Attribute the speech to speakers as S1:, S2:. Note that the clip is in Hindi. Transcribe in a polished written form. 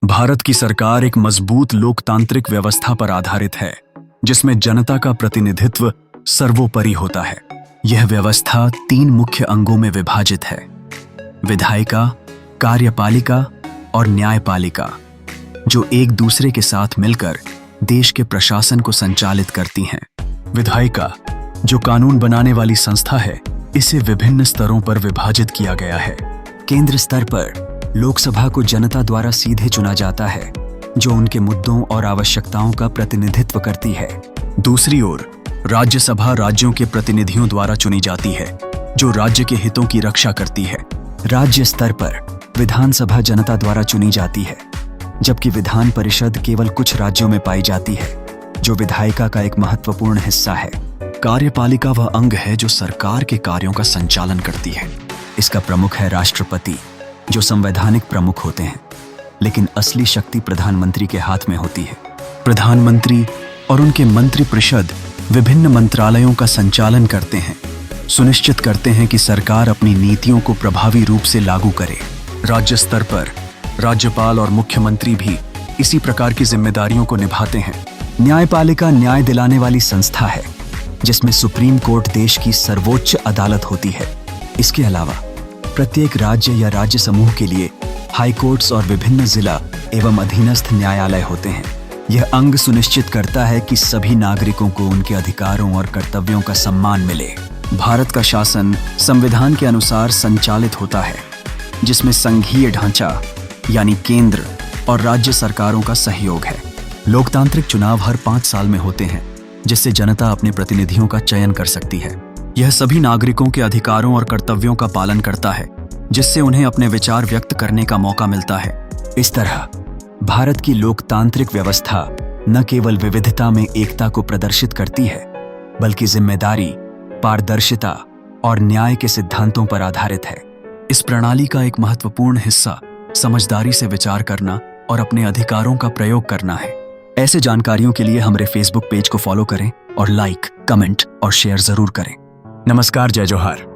S1: भारत की सरकार एक मजबूत लोकतांत्रिक व्यवस्था पर आधारित है, जिसमें जनता का प्रतिनिधित्व सर्वोपरि होता है। यह व्यवस्था 3 मुख्य अंगों में विभाजित है: विधायिका, कार्यपालिका और न्यायपालिका, जो एक दूसरे के साथ मिलकर देश के प्रशासन को संचालित करती हैं। विधायिका, जो कानून बनाने वाली संस्था है, इसे विभिन्न स्तरों पर विभाजित किया गया है। केंद्र स्तर पर लोकसभा को जनता द्वारा सीधे चुना जाता है, जो उनके मुद्दों और आवश्यकताओं का प्रतिनिधित्व करती है। दूसरी ओर राज्यसभा राज्यों के प्रतिनिधियों द्वारा चुनी जाती है, जो राज्य के हितों की रक्षा करती है। राज्य स्तर पर विधानसभा जनता द्वारा चुनी जाती है, जबकि विधान परिषद केवल कुछ राज्यों में पाई जाती है, जो विधायिका का एक महत्वपूर्ण हिस्सा है। कार्यपालिका वह अंग है जो सरकार के कार्यों का संचालन करती है। इसका प्रमुख है राष्ट्रपति, जो संवैधानिक प्रमुख होते हैं, लेकिन असली शक्ति प्रधानमंत्री के हाथ में होती है। प्रधानमंत्री और उनके मंत्रिपरिषद विभिन्न मंत्रालयों का संचालन करते हैं, सुनिश्चित करते हैं कि सरकार अपनी नीतियों को प्रभावी रूप से लागू करे। राज्य स्तर पर राज्यपाल और मुख्यमंत्री भी इसी प्रकार की जिम्मेदारियों को निभाते हैं। न्यायपालिका न्याय दिलाने वाली संस्था है, जिसमें सुप्रीम कोर्ट देश की सर्वोच्च अदालत होती है। इसके अलावा प्रत्येक राज्य या राज्य समूह के लिए हाई कोर्ट्स और विभिन्न जिला एवं अधीनस्थ न्यायालय होते हैं। यह अंग सुनिश्चित करता है कि सभी नागरिकों को उनके अधिकारों और कर्तव्यों का सम्मान मिले। भारत का शासन संविधान के अनुसार संचालित होता है, जिसमें संघीय ढांचा यानी केंद्र और राज्य सरकारों का सहयोग है। लोकतांत्रिक चुनाव हर 5 साल में होते हैं, जिससे जनता अपने प्रतिनिधियों का चयन कर सकती है। यह सभी नागरिकों के अधिकारों और कर्तव्यों का पालन करता है, जिससे उन्हें अपने विचार व्यक्त करने का मौका मिलता है। इस तरह भारत की लोकतांत्रिक व्यवस्था न केवल विविधता में एकता को प्रदर्शित करती है, बल्कि जिम्मेदारी, पारदर्शिता और न्याय के सिद्धांतों पर आधारित है। इस प्रणाली का एक महत्वपूर्ण हिस्सा समझदारी से विचार करना और अपने अधिकारों का प्रयोग करना है। ऐसे जानकारियों के लिए हमारे फेसबुक पेज को फॉलो करें और लाइक, कमेंट और शेयर जरूर करें। नमस्कार, जय जोहार।